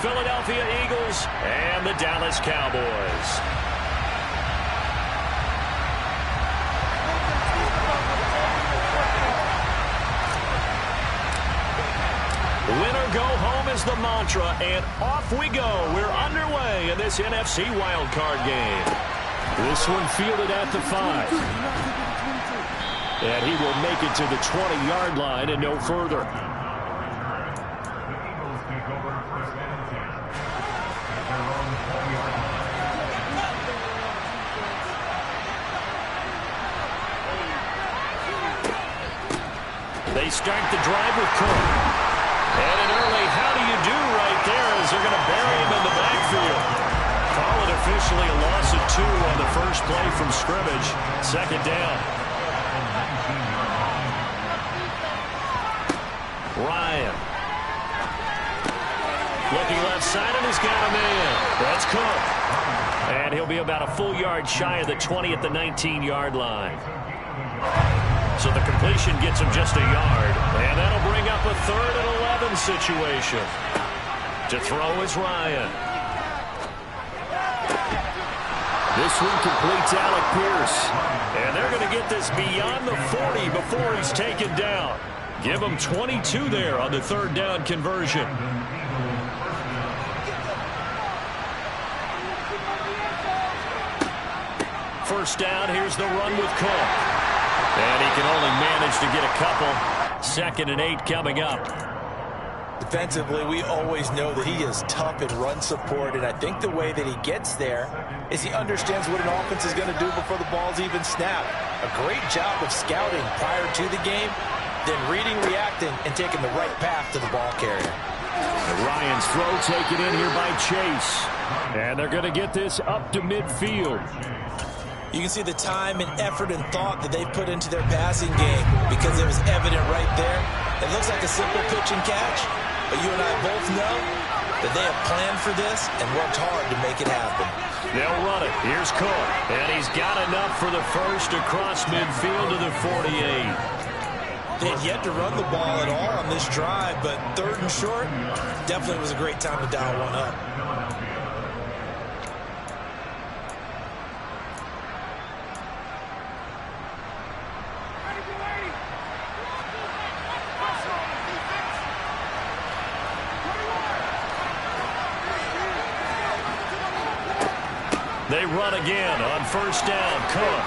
Philadelphia Eagles and the Dallas Cowboys. Winner go home is the mantra, and off we go. We're underway in this NFC wildcard game. This one fielded at the 5. And he will make it to the 20-yard line and no further. They start the drive with Cook. And an early how do you do right there as they're going to bury him in the backfield. Call it officially a loss of 2 on the first play from scrimmage. Second down. Ryan. Looking left side and he's got a man. That's Cook. And he'll be about a full yard shy of the 20 at the 19-yard line. So the completion gets him just a yard. And that'll bring up a 3rd and 11 situation. To throw is Ryan. This one completes Alec Pierce. And they're going to get this beyond the 40 before he's taken down. Give him 22 there on the 3rd down conversion. First down, here's the run with Cook. And he can only manage to get a couple. 2nd and 8 coming up. Defensively, we always know that he is tough in run support, and I think the way that he gets there is he understands what an offense is going to do before the ball's even snapped. A great job of scouting prior to the game, then reading, reacting, and taking the right path to the ball carrier. And Ryan's throw taken in here by Chase. And they're going to get this up to midfield. You can see the time and effort and thought that they put into their passing game because it was evident right there. It looks like a simple pitch and catch, but you and I both know that they have planned for this and worked hard to make it happen. They'll run it. Here's Cook, and he's got enough for the first across midfield to the 48. They had yet to run the ball at all on this drive, but 3rd and short definitely was a great time to dial one up. They run again on first down. Cook.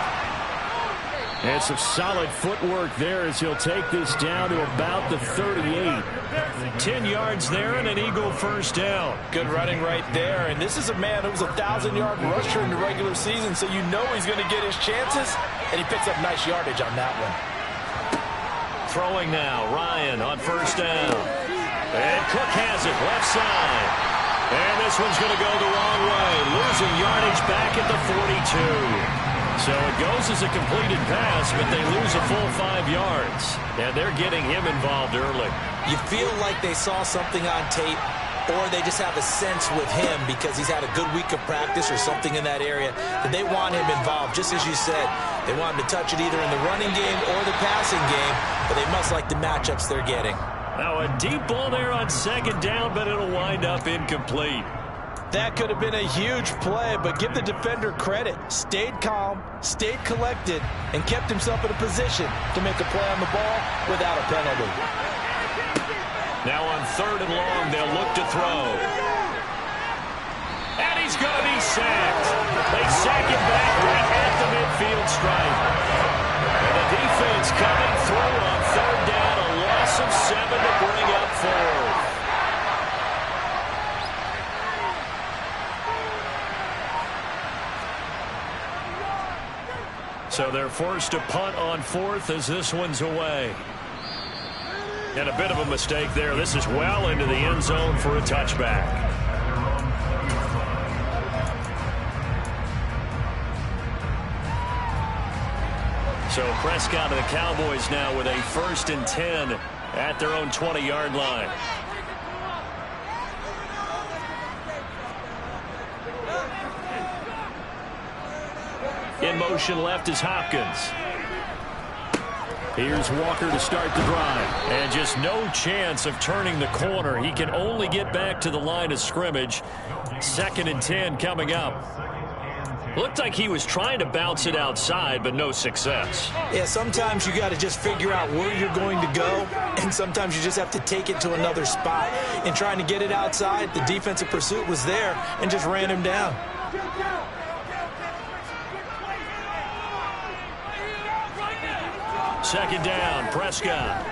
And some solid footwork there as he'll take this down to about the 38. 10 yards there and an Eagle first down. Good running right there. And this is a man who was a 1,000-yard rusher in the regular season, so you know he's going to get his chances, and he picks up nice yardage on that one. Throwing now. Ryan on first down. And Cook has it left side. And this one's going to go the wrong way. Losing yardage back at the 42. So it goes as a completed pass, but they lose a full 5 yards. And they're getting him involved early. You feel like they saw something on tape, or they just have a sense with him because he's had a good week of practice or something in that area that they want him involved. Just as you said, they want him to touch it either in the running game or the passing game, but they must like the matchups they're getting. Now a deep ball there on second down, but it'll wind up incomplete. That could have been a huge play, but give the defender credit. Stayed calm, stayed collected, and kept himself in a position to make a play on the ball without a penalty. Now on 3rd and long, they'll look to throw. And he's going to be sacked. They sack him back right at the midfield stripe. And the defense coming through on 3rd down, a loss of 7 to bring up 4th. So they're forced to punt on 4th as this one's away. And a bit of a mistake there. This is well into the end zone for a touchback. So Prescott and the Cowboys now with a 1st and 10 at their own 20-yard line. In motion left is Hopkins. Here's Walker to start the drive. And just no chance of turning the corner. He can only get back to the line of scrimmage. 2nd and 10 coming up. Looked like he was trying to bounce it outside, but no success. Yeah, sometimes you got to just figure out where you're going to go, and sometimes you just have to take it to another spot. In trying to get it outside, the defensive pursuit was there and just ran him down. Second down, Prescott.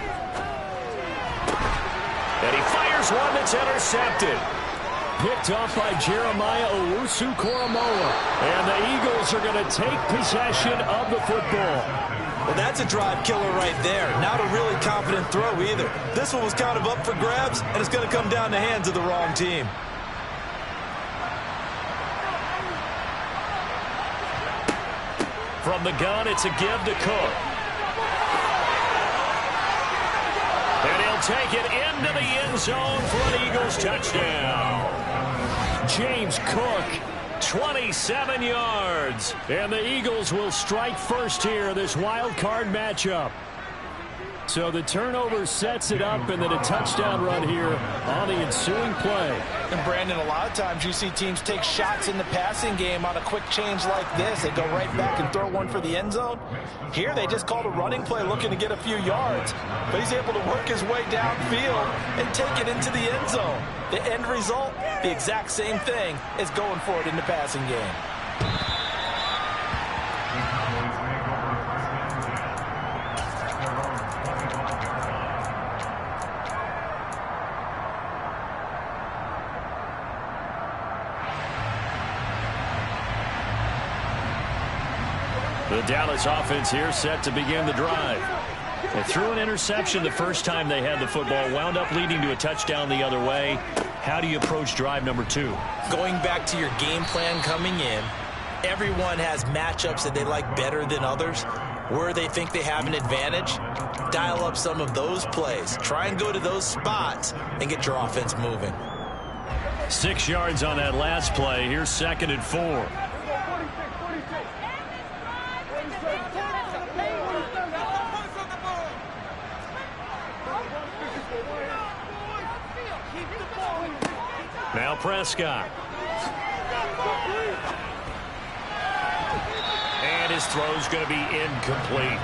And he fires one that's intercepted. Picked off by Jeremiah Owusu-Koramoah. And the Eagles are going to take possession of the football. Well, that's a drive killer right there. Not a really confident throw either. This one was kind of up for grabs, and it's going to come down the hands of the wrong team. From the gun, it's a give to Cook. And he'll take it into the end zone for an Eagles touchdown. James Cook, 27 yards. And the Eagles will strike first here, this wild card matchup. So the turnover sets it up, and then a touchdown run here on the ensuing play. And Brandon, a lot of times you see teams take shots in the passing game on a quick change like this. They go right back and throw one for the end zone. Here they just called a running play looking to get a few yards. But he's able to work his way downfield and take it into the end zone. The end result, the exact same thing as going for it in the passing game. The Dallas offense here set to begin the drive. They threw an interception the first time they had the football, wound up leading to a touchdown the other way. How do you approach drive number 2? Going back to your game plan coming in, everyone has matchups that they like better than others. Where they think they have an advantage, dial up some of those plays. Try and go to those spots and get your offense moving. 6 yards on that last play. Here's 2nd and 4. Now Prescott. And his throw's going to be incomplete.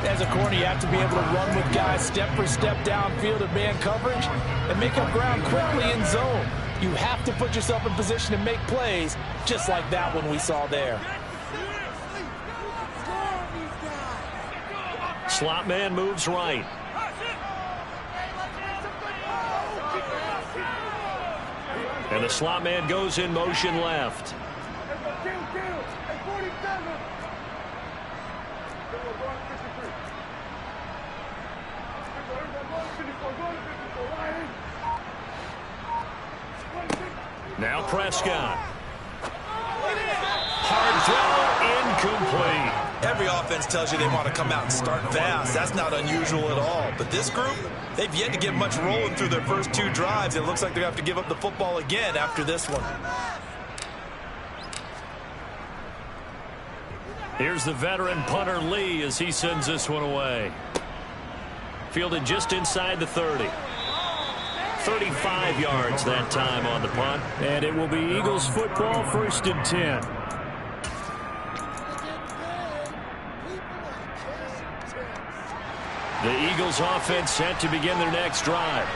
As a corner, you have to be able to run with guys step for step downfield in man coverage and make up ground quickly in zone. You have to put yourself in position to make plays just like that one we saw there. Slot man moves right. And the slot man goes in motion left. Now Prescott. Hard throw, incomplete. Every offense tells you they want to come out and start fast. That's not unusual at all. But this group, they've yet to get much rolling through their first 2 drives. It looks like they're going to have to give up the football again after this one. Here's the veteran punter Lee as he sends this one away. Fielded just inside the 30. 35 yards that time on the punt. And it will be Eagles football, 1st and 10. The Eagles offense set to begin their next drive.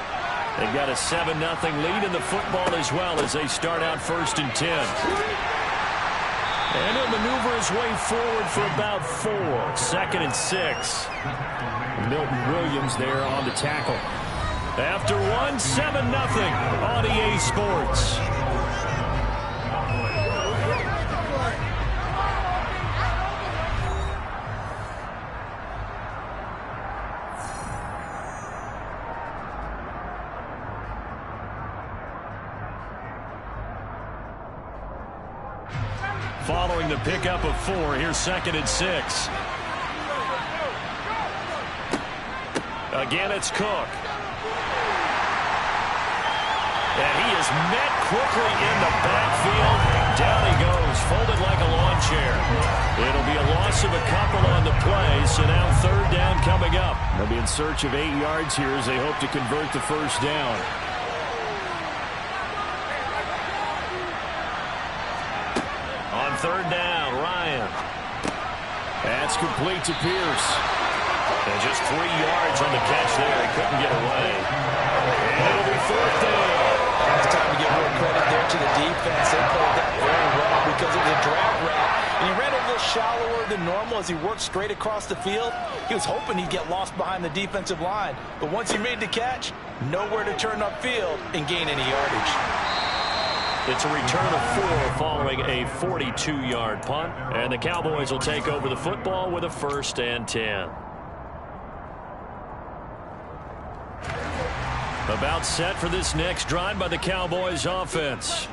They've got a 7-0 lead in the football as well as they start out 1st and 10. And he'll maneuver his way forward for about 4. 2nd and 6. Milton Williams there on the tackle. After 1, 7-0 on EA Sports. Following the pickup of 4, here's 2nd and 6. Again, it's Cook. And he is met quickly in the backfield. Down he goes, folded like a lawn chair. It'll be a loss loss of a couple on the play, so now third down coming up. They'll be in search of 8 yards here as they hope to convert the first down. On third down, Ryan. That's complete to Pierce. And just 3 yards on the catch there. He couldn't get away. And it'll be fourth down. It's time to give more credit there to the defense. They played that very well because it was a drag route. And he ran a little shallower than normal as he worked straight across the field. He was hoping he'd get lost behind the defensive line. But once he made the catch, nowhere to turn upfield and gain any yardage. It's a return of 4 following a 42-yard punt. And the Cowboys will take over the football with a 1st and 10. About set for this next drive by the Cowboys offense.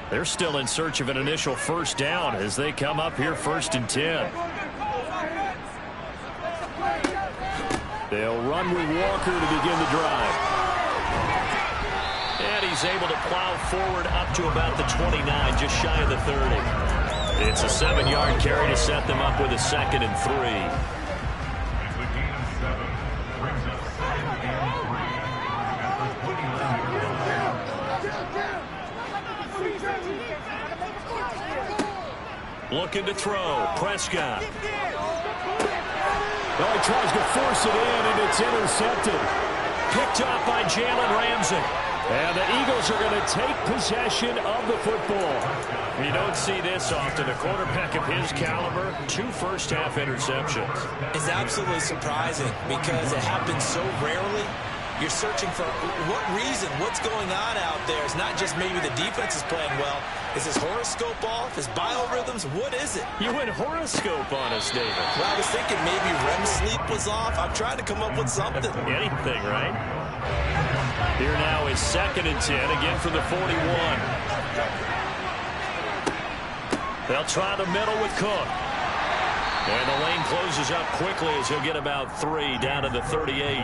They're still in search of an initial first down as they come up here 1st and 10. They'll run with Walker to begin the drive. And he's able to plow forward up to about the 29, just shy of the 30. It's a 7-yard carry to set them up with a 2nd and 3. Looking to throw. Prescott. Well, he tries to force it in, and it's intercepted. Picked up by Jalen Ramsey. And the Eagles are going to take possession of the football. You don't see this often. A quarterback of his caliber, 2 first-half interceptions. It's absolutely surprising because it happens so rarely. You're searching for what reason, what's going on out there. It's not just maybe the defense is playing well. Is his horoscope off? His biorhythms? What is it? You went horoscope on us, David. Well, I was thinking maybe REM sleep was off. I'm trying to come up with something. Anything, right? Here now is 2nd and 10, again from the 41. They'll try the middle with Cook. And the lane closes up quickly as he'll get about 3 down to the 38.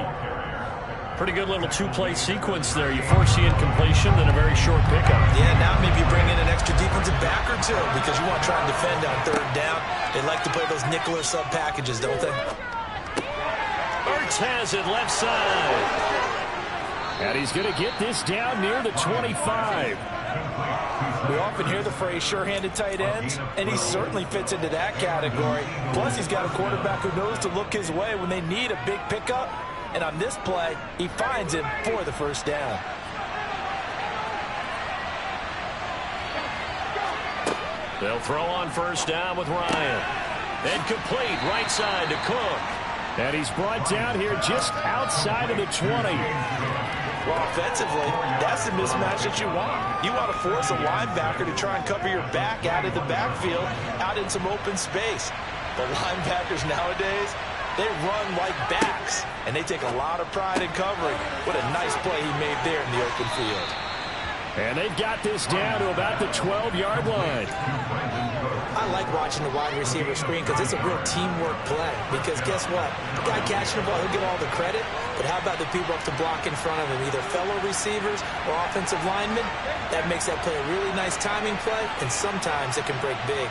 Pretty good little 2-play sequence there. You force the incompletion, then a very short pickup. Yeah, now maybe you bring in an extra defensive back or 2 because you want to try and defend on 3rd down. They like to play those nickel or sub packages, don't they? Ertz has it left side. And he's going to get this down near the 25. We often hear the phrase sure-handed tight ends, and he certainly fits into that category. Plus, he's got a quarterback who knows to look his way when they need a big pickup. And on this play, he finds him for the first down. They'll throw on first down with Ryan. And complete right side to Cook. And he's brought down here just outside of the 20. Well, offensively, that's the mismatch that you want. You want to force a linebacker to try and cover your back out of the backfield, out in some open space. The linebackers nowadays, they run like backs, and they take a lot of pride in covering. What a nice play he made there in the open field. And they've got this down to about the 12-yard line. I like watching the wide receiver screen because it's a real teamwork play. Because guess what? The guy catching the ball, he'll get all the credit. But how about the people up to block in front of him, either fellow receivers or offensive linemen? That makes that play a really nice timing play, and sometimes it can break big.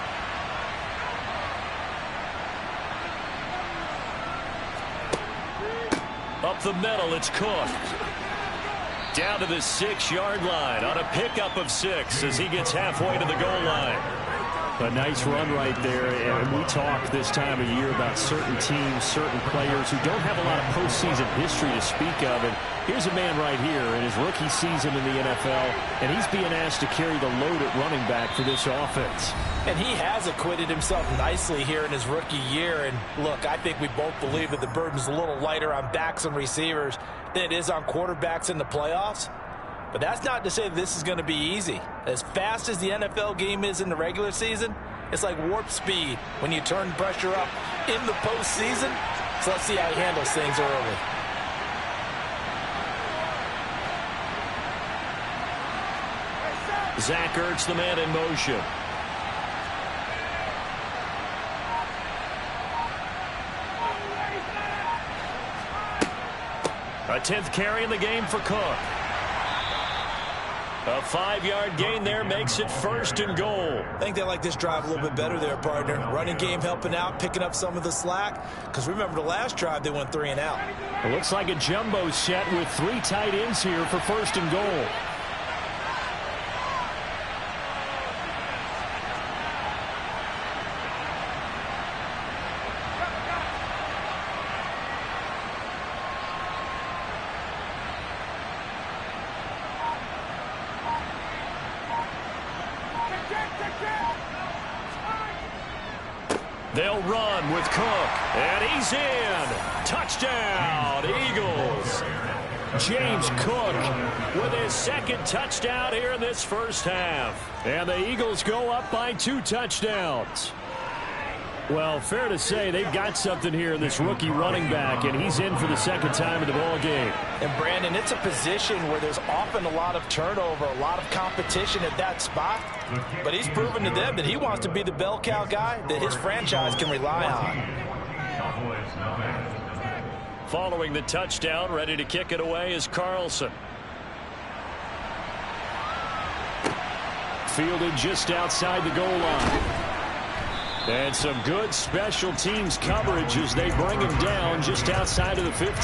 Up the middle, it's Cook. Down to the 6-yard line on a pickup of 6 as he gets halfway to the goal line. A nice run right there, and we talk this time of year about certain teams, certain players who don't have a lot of postseason history to speak of, and here's a man right here in his rookie season in the NFL, and he's being asked to carry the load at running back for this offense. And he has acquitted himself nicely here in his rookie year, and look, I think we both believe that the burden's a little lighter on backs and receivers than it is on quarterbacks in the playoffs. But that's not to say that this is going to be easy. As fast as the NFL game is in the regular season, it's like warp speed when you turn pressure up in the postseason. So let's see how he handles things early. Zach Ertz, the man in motion. A 10th carry in the game for Cook. A 5-yard gain there makes it 1st and goal. I think they like this drive a little bit better there, partner. Running game helping out, picking up some of the slack. Because remember the last drive, they went 3 and out. It looks like a jumbo set with 3 tight ends here for 1st and goal. They'll run with Cook, and he's in. Touchdown, Eagles. James Cook with his 2nd touchdown here in this first half. And the Eagles go up by 2 touchdowns. Well, fair to say they've got something here in this rookie running back, and he's in for the 2nd time in the ball game. And, Brandon, it's a position where there's often a lot of turnover, a lot of competition at that spot. But he's proven to them that he wants to be the bell cow guy that his franchise can rely on. Following the touchdown, ready to kick it away is Carlson. Fielded just outside the goal line. And some good special teams coverage as they bring him down just outside of the 15.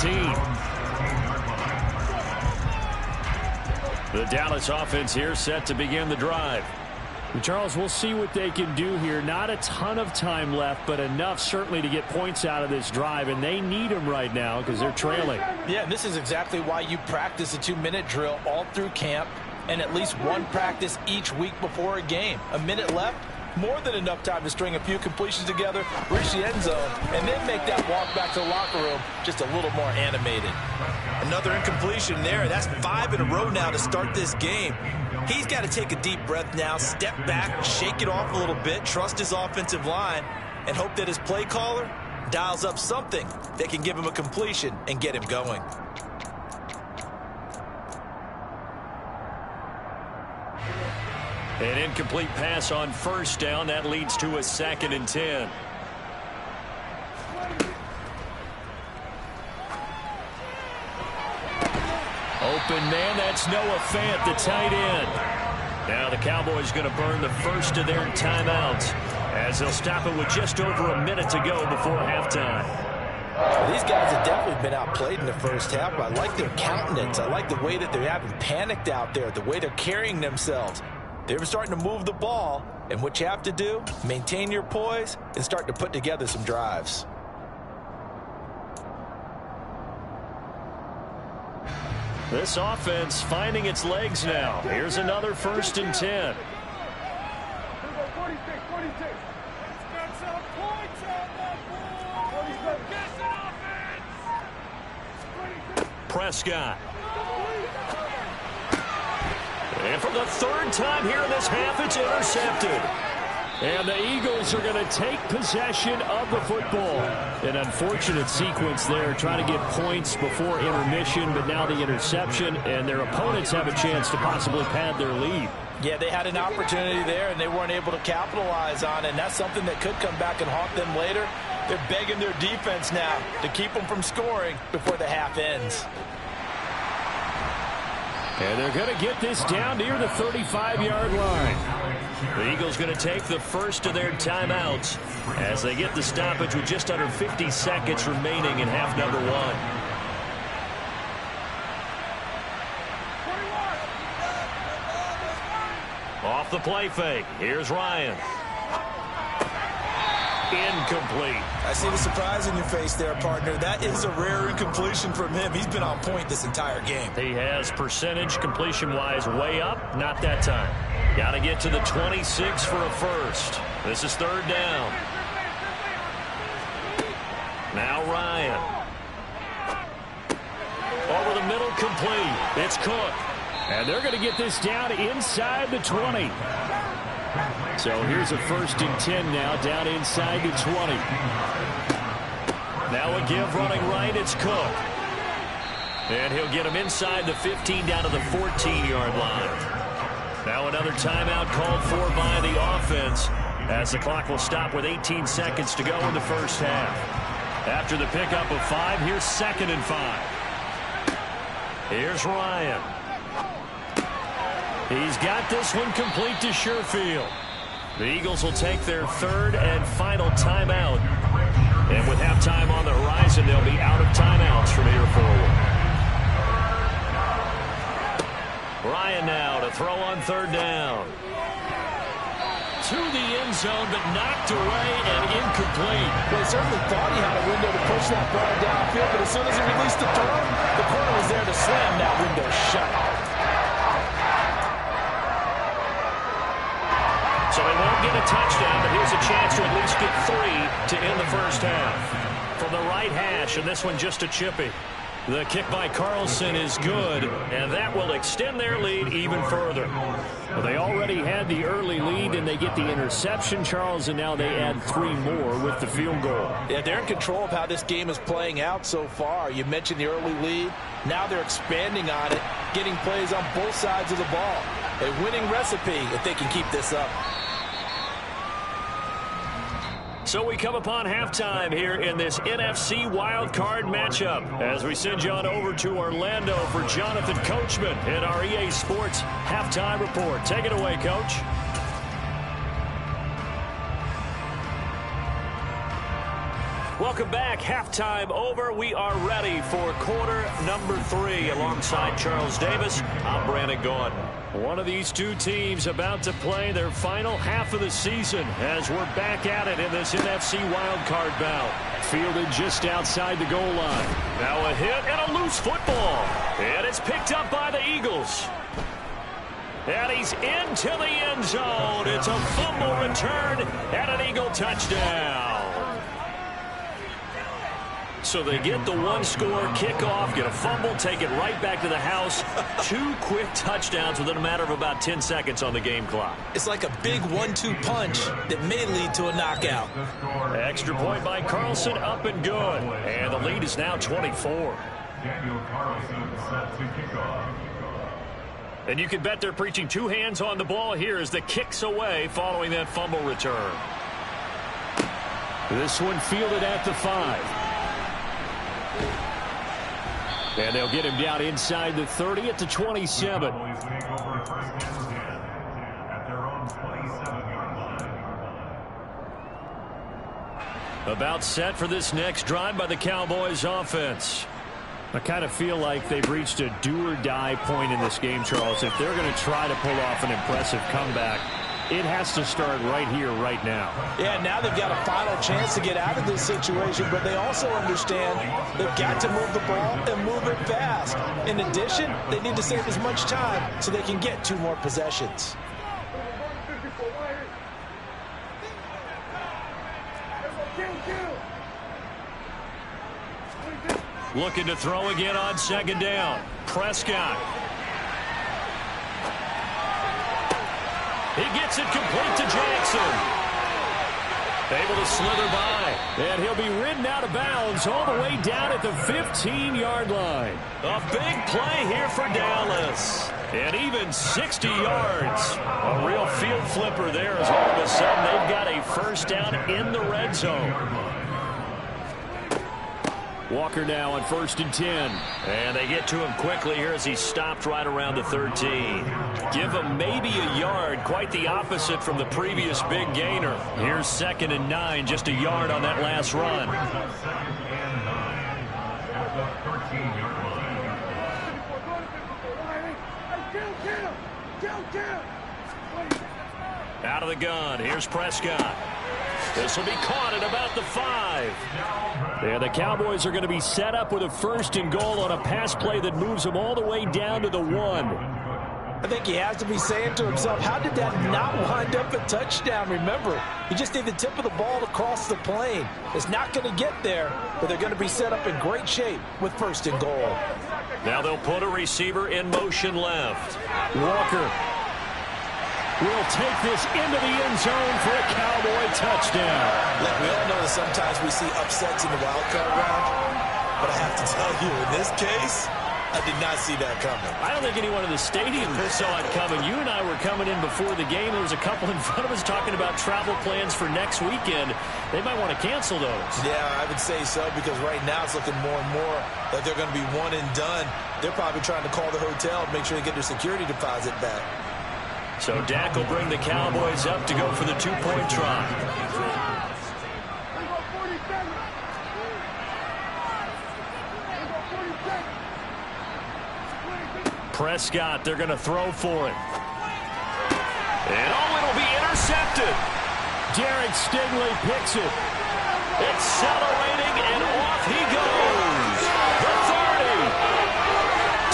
The Dallas offense here set to begin the drive. Charles, we'll see what they can do here. Not a ton of time left, but enough certainly to get points out of this drive, and they need them right now because they're trailing. Yeah, and this is exactly why you practice a 2-minute drill all through camp and at least one practice each week before a game. A minute left, more than enough time to string a few completions together, reach the end zone, and then make that walk back to the locker room just a little more animated. Another incompletion there. That's 5 in a row now to start this game. He's got to take a deep breath now, step back, shake it off a little bit, trust his offensive line, and hope that his play caller dials up something that can give him a completion and get him going. An incomplete pass on 1st down. That leads to a 2nd and 10. Open man, that's Noah Fant, the tight end. Now the Cowboys going to burn the first of their timeouts as they'll stop it with just over a minute to go before halftime. These guys have definitely been outplayed in the first half, but I like their countenance. I like the way that they're having panicked out there, the way they're carrying themselves. They're starting to move the ball, and what you have to do, maintain your poise and start to put together some drives. This offense finding its legs now. Here's another 1st and 10. Prescott. And for the 3rd time here in this half, it's intercepted. And the Eagles are going to take possession of the football. An unfortunate sequence there, trying to get points before intermission, but now the interception, and their opponents have a chance to possibly pad their lead. Yeah, they had an opportunity there, and they weren't able to capitalize on it, and that's something that could come back and haunt them later. They're begging their defense now to keep them from scoring before the half ends. And they're going to get this down near the 35-yard line. The Eagles going to take the first of their timeouts as they get the stoppage with just under 50 seconds remaining in half number 1. Off the play fake. Here's Ryan. Incomplete. I see the surprise in your face there, partner. That is a rare incompletion from him. He's been on point this entire game. He has percentage completion-wise way up. Not that time. Got to get to the 26 for a first. This is 3rd down. Now Ryan. Over the middle, complete. It's Cook. And they're going to get this down inside the 20. So here's a 1st and 10 now, down inside the 20. Now a give running right, it's Cook. And he'll get him inside the 15 down to the 14-yard line. Now another timeout called for by the offense as the clock will stop with 18 seconds to go in the first half. After the pickup of 5, here's 2nd and 5. Here's Ryan. He's got this one complete to Sherfield. The Eagles will take their third and final timeout. And with halftime on the horizon, they'll be out of timeouts from here forward. Ryan now to throw on third down. To the end zone, but knocked away and incomplete. Well, he certainly thought he had a window to push that ball downfield, but as soon as he released the throw, the corner was there to slam that window shut. So they won't get a touchdown, but here's a chance to at least get 3 to end the first half. From the right hash, and this one just a chippy. The kick by Carlson is good, and that will extend their lead even further. Well, they already had the early lead, and they get the interception, Charles, and now they add 3 more with the field goal. Yeah, they're in control of how this game is playing out so far. You mentioned the early lead. Now they're expanding on it, getting plays on both sides of the ball. A winning recipe if they can keep this up. So we come upon halftime here in this NFC wildcard matchup as we send you on over to Orlando for Jonathan Coachman in our EA Sports Halftime Report. Take it away, Coach. Welcome back. Halftime over. We are ready for quarter number 3. Alongside Charles Davis, I'm Brandon Gaudin. One of these two teams about to play their final half of the season as we're back at it in this NFC wildcard bout. Fielded just outside the goal line. Now a hit and a loose football. And it's picked up by the Eagles. And he's into the end zone. It's a fumble return and an Eagle touchdown. So they get the one-score kickoff, get a fumble, take it right back to the house. 2 quick touchdowns within a matter of about 10 seconds on the game clock. It's like a big 1-2 punch that may lead to a knockout. Extra point by Carlson, up and good. And the lead is now 24. Daniel Carlson set to kick off. And you can bet they're preaching 2 hands on the ball here as the kick's away following that fumble return. This one fielded at the 5. And they'll get him down inside the 30 at the 27. About set for this next drive by the Cowboys offense. I kind of feel like they've reached a do-or-die point in this game, Charles. If they're going to try to pull off an impressive comeback, it has to start right here, right now. Yeah, now they've got a final chance to get out of this situation, but they also understand they've got to move the ball and move it fast. In addition, they need to save as much time so they can get 2 more possessions. Looking to throw again on second down. Prescott. He gets it complete to Jackson. Able to slither by. And he'll be ridden out of bounds all the way down at the 15-yard line. A big play here for Dallas. And even 60 yards. A real field flipper there as all of a sudden they've got a first down in the red zone. Walker now on 1st and 10. And they get to him quickly here as he stopped right around the 13. Give him maybe a yard, quite the opposite from the previous big gainer. Here's 2nd and 9, just a yard on that last run. Out of the gun, here's Prescott. This will be caught at about the 5. Yeah, the Cowboys are going to be set up with a 1st and goal on a pass play that moves them all the way down to the 1. I think he has to be saying to himself, how did that not wind up a touchdown? Remember, you just need the tip of the ball to cross the plane. It's not going to get there, but they're going to be set up in great shape with 1st and goal. Now they'll put a receiver in motion left. Walker will take this into the end zone for a Cowboy touchdown. Look, we all know that sometimes we see upsets in the wild card round, but I have to tell you, in this case, I did not see that coming. I don't think anyone in the stadium saw it coming. You and I were coming in before the game. There was a couple in front of us talking about travel plans for next weekend. They might want to cancel those. Yeah, I would say so, because right now it's looking more and more like they're going to be one and done. They're probably trying to call the hotel and make sure they get their security deposit back. So Dak will bring the Cowboys up to go for the two-point try. Prescott, they're going to throw for it. And it'll be intercepted. Derek Stingley picks it. Accelerating, and off he goes. The 30,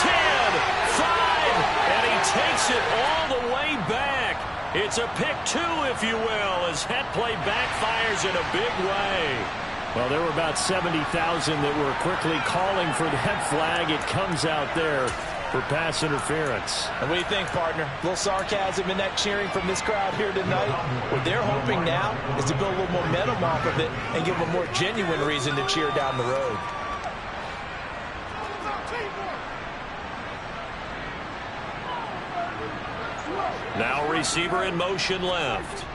10, 5, and he takes it all the way back. It's a pick two, if you will, as that play backfires in a big way. Well, there were about 70,000 that were quickly calling for that flag. It comes out there for pass interference. And what do you think, partner? A little sarcasm in that cheering from this crowd here tonight. What they're hoping now is to build a little momentum off of it and give them a more genuine reason to cheer down the road. Now receiver in motion left.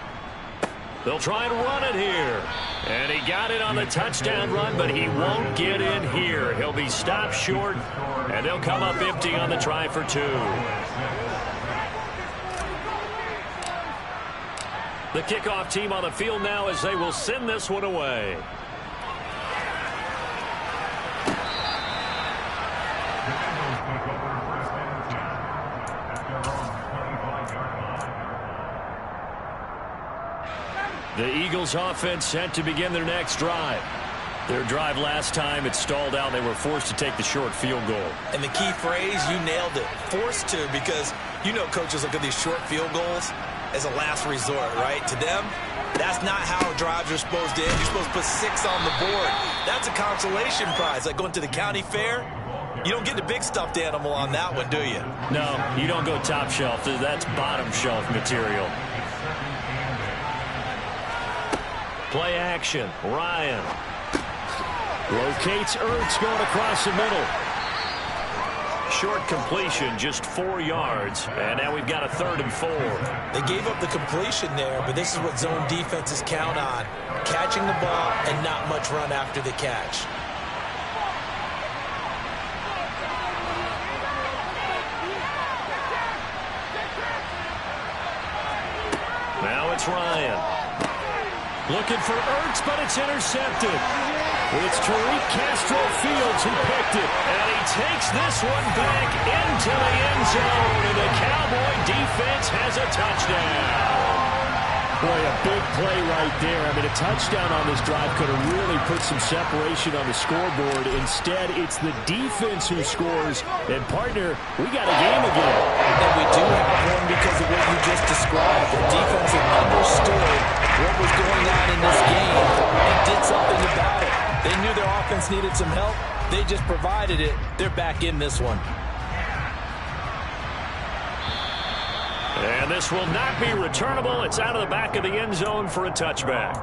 They'll try and run it here. And he got it on the touchdown run, but he won't get in here. He'll be stopped short, and they'll come up empty on the try for two. The kickoff team on the field now as they will send this one away. The Eagles offense set to begin their next drive. Their drive last time, it stalled out. They were forced to take the short field goal. And the key phrase, you nailed it. Forced to, because you know coaches look at these short field goals as a last resort, right? To them, that's not how drives are supposed to end. You're supposed to put 6 on the board. That's a consolation prize. Like going to the county fair, you don't get the big stuffed animal on that one, do you? No, you don't go top shelf. That's bottom shelf material. Play action. Ryan locates Ertz going across the middle. Short completion, just 4 yards. And now we've got a 3rd and 4. They gave up the completion there, but this is what zone defenses count on. Catching the ball and not much run after the catch. Now it's Ryan. Looking for Ertz, but it's intercepted. It's Tariq Castro-Fields who picked it. And he takes this one back into the end zone. And the Cowboy defense has a touchdown. Boy, a big play right there. I mean, a touchdown on this drive could have really put some separation on the scoreboard. Instead, it's the defense who scores. And, partner, we got a game again. And we do have one because of what you just described. The defense understood what was going on in this game and did something about it. They knew their offense needed some help. They just provided it. They're back in this one. And this will not be returnable. It's out of the back of the end zone for a touchback.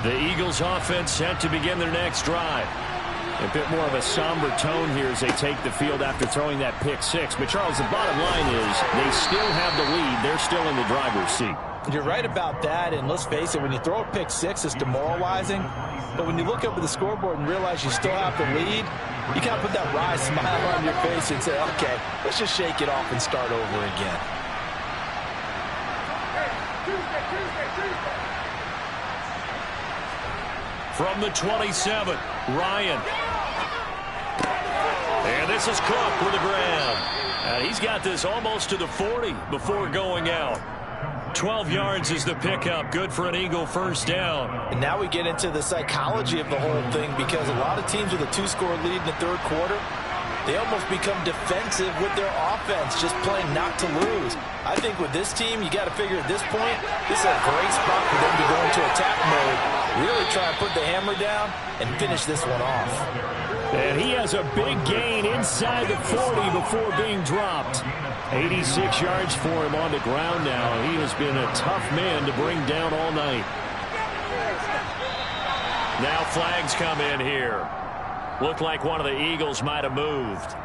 The Eagles offense set to begin their next drive. A bit more of a somber tone here as they take the field after throwing that pick 6. But, Charles, the bottom line is they still have the lead. They're still in the driver's seat. You're right about that, and let's face it, when you throw a pick 6, it's demoralizing. But when you look up at the scoreboard and realize you still have the lead, you got to put that wry smile on your face and say, okay, let's just shake it off and start over again. From the 27, Ryan. And this is Cook with a grab. He's got this almost to the 40 before going out. 12 yards is the pickup. Good for an Eagle first down. And now we get into the psychology of the whole thing, because a lot of teams with a 2-score lead in the 3rd quarter, they almost become defensive with their offense, just playing not to lose. I think with this team, you got to figure at this point, this is a great spot for them to go into attack mode, really try to put the hammer down and finish this one off. And he has a big gain inside the 40 before being dropped. 86 yards for him on the ground now. He has been a tough man to bring down all night. Now flags come in here. Looked like one of the Eagles might have moved.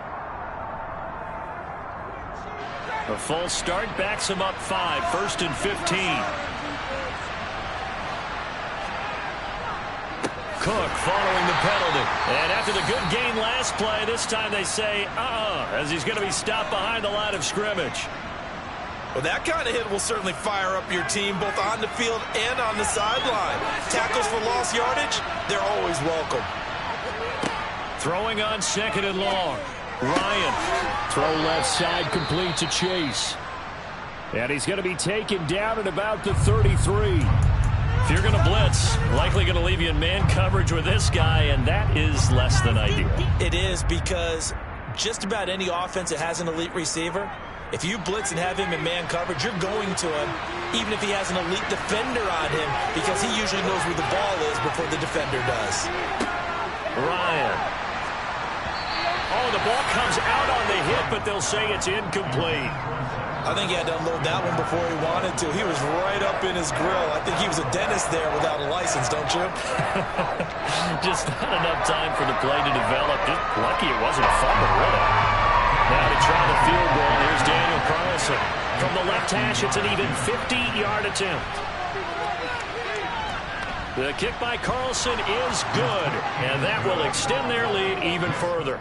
A false start backs him up 5. 1st and 15. Cook following the penalty. And after the good gain last play, this time they say, as he's going to be stopped behind the line of scrimmage. Well, that kind of hit will certainly fire up your team both on the field and on the sideline. Tackles for lost yardage, they're always welcome. Throwing on 2nd and long. Ryan. Throw left side, complete to Chase. And he's going to be taken down at about the 33. If you're going to blitz, likely going to leave you in man coverage with this guy, and that is less than ideal. It is, because just about any offense that has an elite receiver, if you blitz and have him in man coverage, you're going to him, even if he has an elite defender on him, because he usually knows where the ball is before the defender does. Ryan. Oh, the ball comes out on the hit, but they'll say it's incomplete. I think he had to unload that one before he wanted to. He was right up in his grill. I think he was a dentist there without a license, don't you? Just not enough time for the play to develop. Just lucky it wasn't a fumble, really. Now to try the field goal, here's Daniel Carlson. From the left hash, it's an even 50-yard attempt. The kick by Carlson is good, and that will extend their lead even further.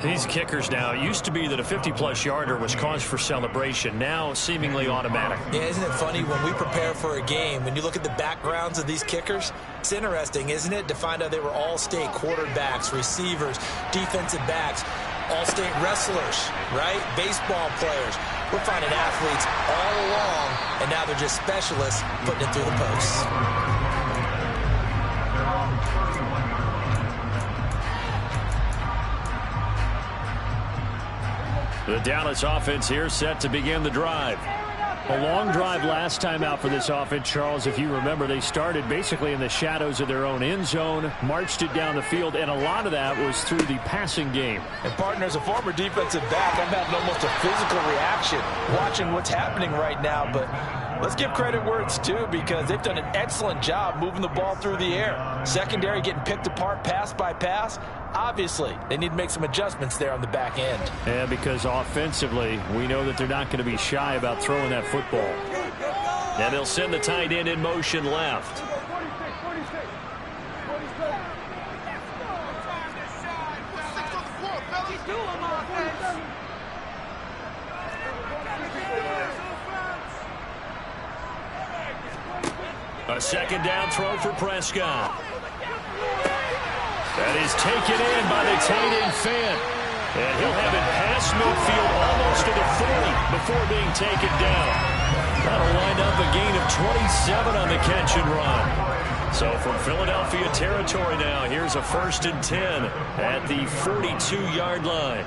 These kickers now, it used to be that a 50-plus yarder was cause for celebration. Now, seemingly automatic. Yeah, isn't it funny when we prepare for a game, when you look at the backgrounds of these kickers, it's interesting, isn't it, to find out they were all-state quarterbacks, receivers, defensive backs, all-state wrestlers, right? Baseball players. We're finding athletes all along, and now they're just specialists putting it through the posts. The Dallas offense here set to begin the drive. A long drive last time out for this offense, Charles. If you remember, they started basically in the shadows of their own end zone, marched it down the field, and a lot of that was through the passing game. And, partner, as a former defensive back, I'm having almost a physical reaction watching what's happening right now. But let's give credit where it's due, because they've done an excellent job moving the ball through the air. Secondary getting picked apart pass by pass. Obviously, they need to make some adjustments there on the back end. Yeah, because offensively, we know that they're not going to be shy about throwing that football. And they'll send the tight end in motion left. A 2nd down throw for Prescott. That is taken in by the tight end Fant. And he'll have it past midfield almost to the 40 before being taken down. That'll wind up a gain of 27 on the catch and run. So from Philadelphia territory now, here's a 1st and 10 at the 42-yard line.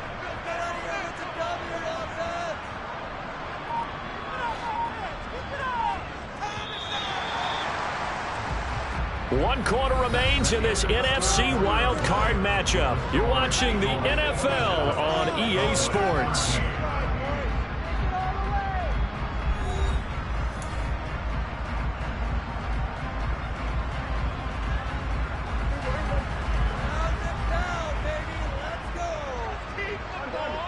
One quarter remains in this NFC Wild Card matchup. You're watching the NFL on EA Sports.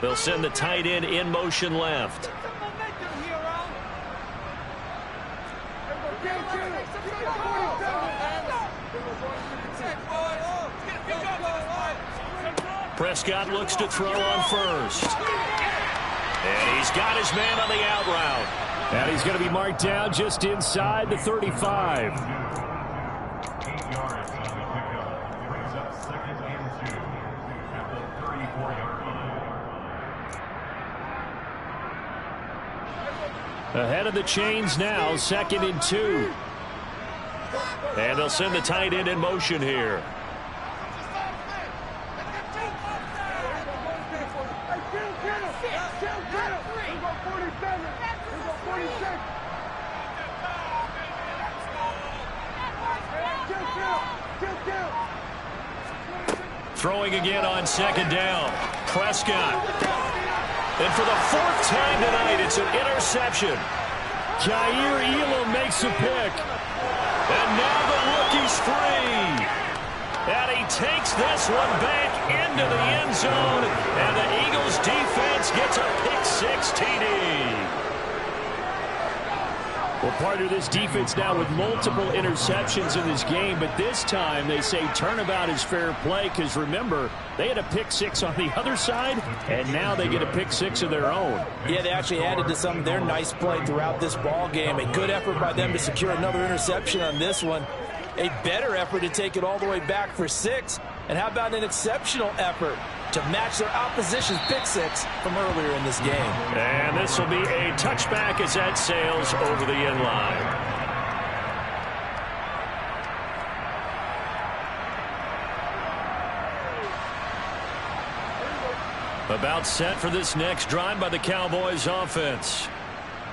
They'll send the tight end in motion left. Prescott looks to throw on 1st. And he's got his man on the out route. And he's going to be marked down just inside the 35. 8 yards on the pickup. Brings up 2nd and 2 at the 34-yard line. Ahead of the chains now, 2nd and 2. And they'll send the tight end in motion here. Throwing again on 2nd down. Prescott. And for the 4th time tonight, it's an interception. Jair Elam makes a pick. And now the rookie's free. And he takes this one back into the end zone. And the Eagles defense gets a pick 6 TD. Well, partner, this defense now with multiple interceptions in this game, but this time they say turnabout is fair play because, remember, they had a pick six on the other side, and now they get a pick six of their own. Yeah, they actually added to some of their nice play throughout this ball game. A good effort by them to secure another interception on this one. A better effort to take it all the way back for 6. And how about an exceptional effort to match their opposition's pick six from earlier in this game. And this will be a touchback as that sails over the end line. About set for this next drive by the Cowboys offense.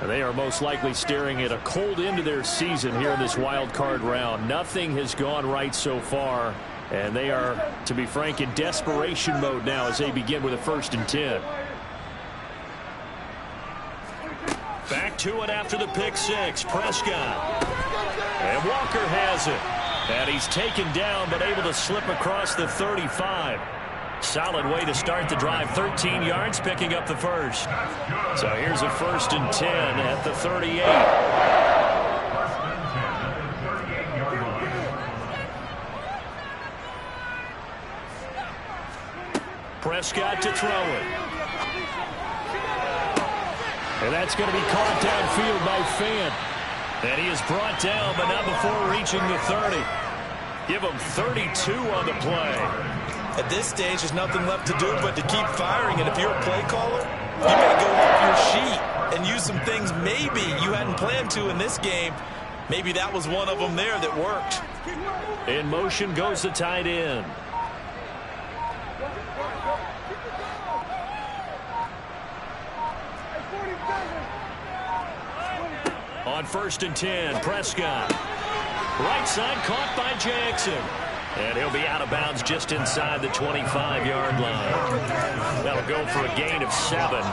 They are most likely staring at a cold end to their season here in this wild card round. Nothing has gone right so far, and they are, to be frank, in desperation mode now as they begin with a 1st and 10. Back to it after the pick six. Prescott. And Walker has it. And he's taken down but able to slip across the 35. Solid way to start the drive. 13 yards, picking up the first. So here's a 1st and 10 at the 38. Prescott to throw it. And that's going to be caught downfield by Fant. And he is brought down, but not before reaching the 30. Give him 32 on the play. At this stage, there's nothing left to do but to keep firing. And if you're a play caller, you may go off your sheet and use some things maybe you hadn't planned to in this game. Maybe that was one of them there that worked. In motion goes the tight end. On 1st and 10, Prescott. Right side caught by Jackson. And he'll be out of bounds just inside the 25-yard line. That'll go for a gain of 7, and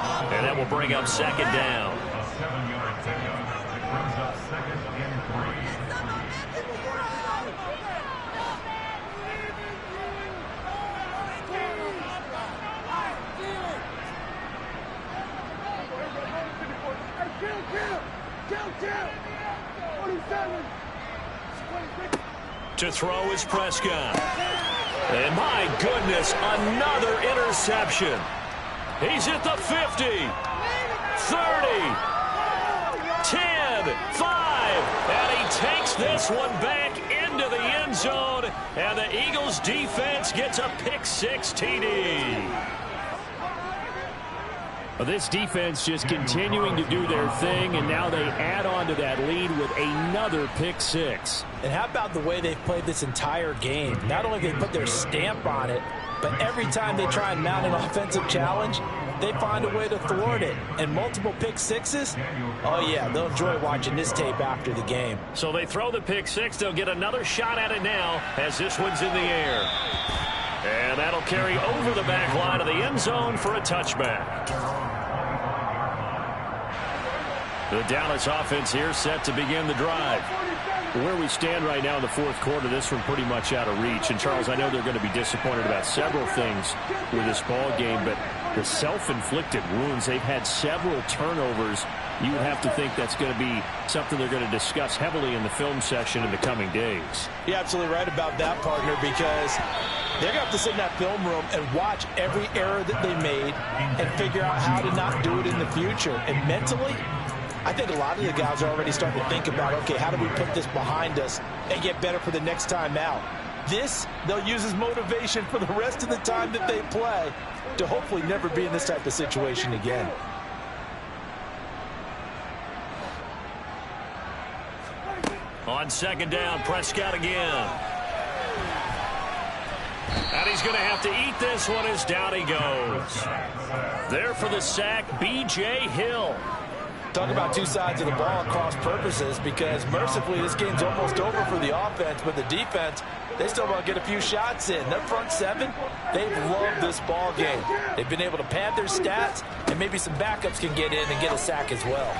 that will bring up 2nd down. A 7-yard pickup. It brings up 2nd and 3. To throw is Prescott. And my goodness, another interception. He's at the 50, 30, 10, 5, and he takes this one back into the end zone, and the Eagles defense gets a pick 6 TD. This defense just continuing to do their thing, and now they add on to that lead with another pick 6. And how about the way they've played this entire game? Not only do they put their stamp on it, but every time they try and mount an offensive challenge, they find a way to thwart it. And multiple pick sixes, oh yeah, they'll enjoy watching this tape after the game. So they throw the pick 6. They'll get another shot at it now as this one's in the air. And that'll carry over the back line of the end zone for a touchback. The Dallas offense here set to begin the drive. Where we stand right now in the 4th quarter, this one pretty much out of reach. And, Charles, I know they're going to be disappointed about several things with this ball game, but the self-inflicted wounds, they've had several turnovers. You would have to think that's going to be something they're going to discuss heavily in the film session in the coming days. You're absolutely right about that, partner, because they're going to have to sit in that film room and watch every error that they made and figure out how to not do it in the future. And mentally, I think a lot of the guys are already starting to think about, okay, how do we put this behind us and get better for the next time out? This, they'll use as motivation for the rest of the time that they play to hopefully never be in this type of situation again. On 2nd down, Prescott again. And he's going to have to eat this one as down he goes. There for the sack, B.J. Hill. Talk about two sides of the ball at cross purposes, because mercifully this game's almost over for the offense, but the defense, they still want to get a few shots in. Their front 7, they've loved this ball game. They've been able to pad their stats, and maybe some backups can get in and get a sack as well.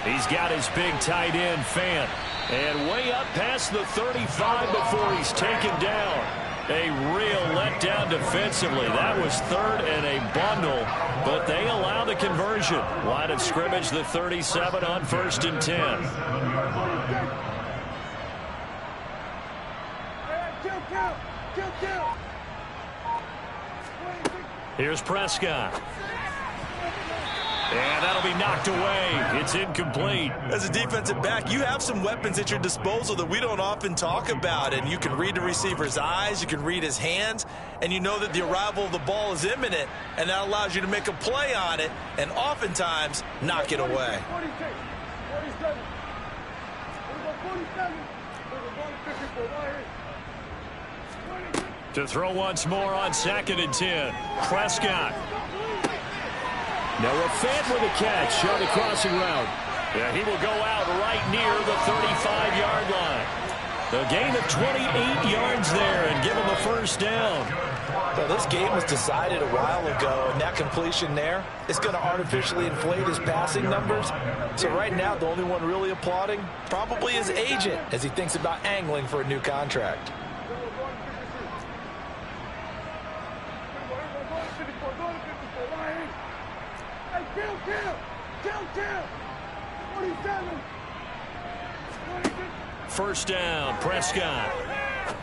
He's got his big tight end, Fant. And way up past the 35 before he's taken down. A real letdown defensively. That was third and a bundle, but they allow the conversion. Line of scrimmage, the 37 on 1st and 10. Here's Prescott. And that'll be knocked away. It's incomplete. As a defensive back, you have some weapons at your disposal that we don't often talk about. And you can read the receiver's eyes, you can read his hands, and you know that the arrival of the ball is imminent, and that allows you to make a play on it and oftentimes knock it away. To throw once more on 2nd and 10. Prescott. Noah Fant with a catch on the crossing route. Yeah, he will go out right near the 35-yard line. A gain of 28 yards there and give him a first down. Well, this game was decided a while ago, and that completion there is going to artificially inflate his passing numbers. So right now, the only one really applauding probably his agent as he thinks about angling for a new contract. First down, Prescott.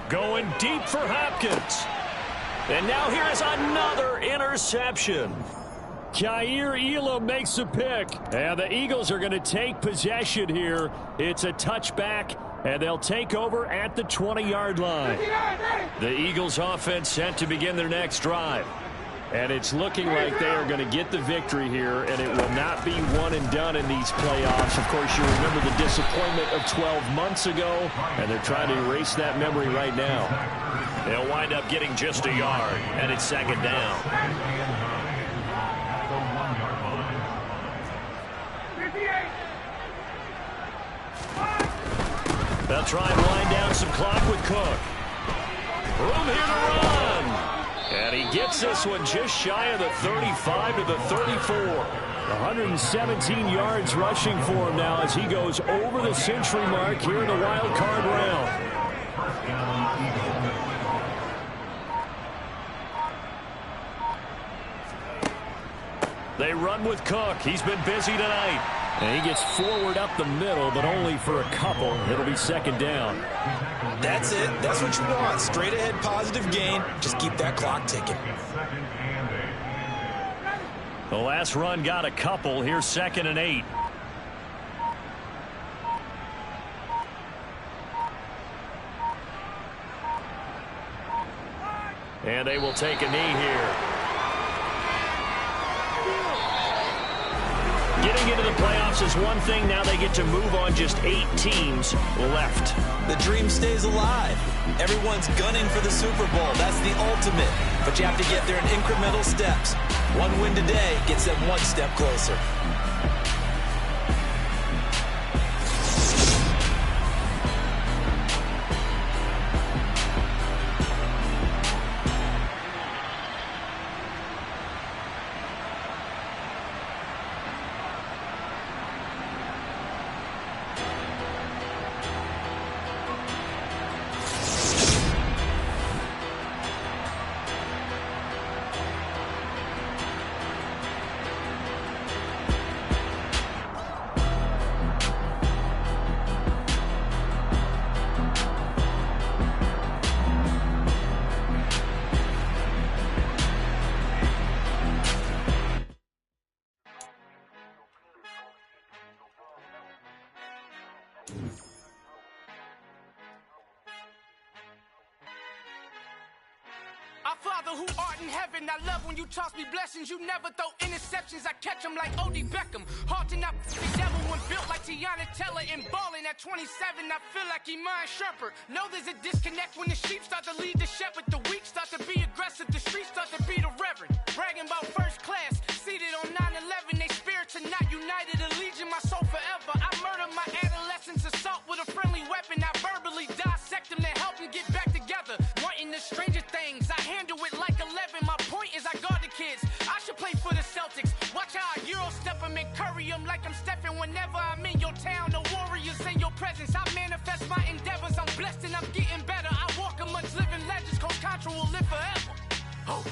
Going deep for Hopkins. And now here is another interception. Kaiir Elam makes a pick. And the Eagles are going to take possession here. It's a touchback, and they'll take over at the 20-yard line. The Eagles offense set to begin their next drive. And it's looking like they are going to get the victory here, and it will not be one and done in these playoffs. Of course, you remember the disappointment of 12 months ago, and they're trying to erase that memory right now. They'll wind up getting just a yard, and it's 2nd down. They'll try and wind down some clock with Cook. Room here to run. And he gets this one just shy of the 35 to the 34. 117 yards rushing for him now as he goes over the century mark here in the wild card round. They run with Cook. He's been busy tonight. And he gets forward up the middle, but only for a couple. It'll be 2nd down. That's it. That's what you want. Straight ahead positive gain. Just keep that clock ticking. The last run got a couple. Here's 2nd and 8. And they will take a knee here. Getting into the playoffs is one thing. Now they get to move on. Just 8 teams left. The dream stays alive. Everyone's gunning for the Super Bowl. That's the ultimate. But you have to get there in incremental steps. One win today gets them one step closer. Our Father who art in heaven, I love when you toss me blessings. You never throw interceptions, I catch them like O.D. Beckham. Halting up the devil when built like Tiana Teller. And balling at 27, I feel like Iman Shumpert. Know there's a disconnect when the sheep start to lead the shepherd. The weak start to be aggressive, the streets start to be the reverend. Bragging about first class, seated on 9/11. They spirits are not united, a legion, my soul forever. I murder my adolescence, assault with a friendly weapon. I verbally dissect them to help them get back together. Wanting the stranger things, I handle it like 11. My point is I guard the kids. I should play for the Celtics. Watch how I Euro step them and curry them like I'm Stephen. Whenever I'm in your town, the Warriors in your presence. I manifest my endeavors. I'm blessed and I'm getting better. I walk amongst living legends. Coach Contra will live forever. Oh.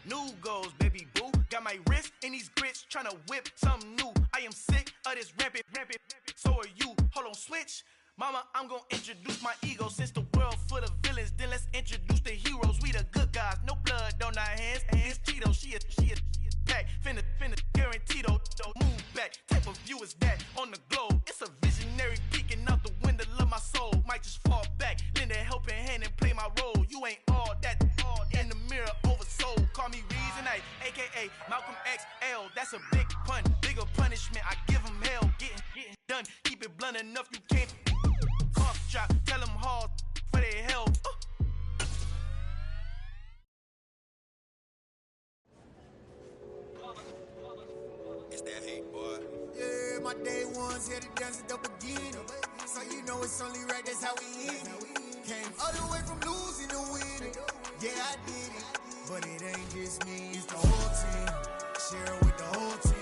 New goals, baby boo. Got my wrist in these grits, tryna whip something new. I am sick of this rampant. So are you. Hold on, switch. Mama, I'm gonna introduce my ego. Since the world full of villains, then let's introduce the heroes. We the good guys, no blood on our hands. Hands Cheeto, she a pack. Finna, guaranteed, move back. Type of view is that on the globe? It's a visionary peeking out the window of my soul. Might just fall back, lend a helping hand and play my role. You ain't all that in the mirror oversold. Call me Reason A, aka Malcolm XL. That's a big pun, bigger punishment. I give him hell, getting done. Keep it blunt enough, you can't. Cough drop, tell them hard for their health. It's that hate, boy. Yeah, my day ones here to dance at the beginning. So you know it's only right, that's how we end it. Came all the way from losing to winning. Yeah, I did it. But it ain't just me, it's the whole team. Share it with the whole team.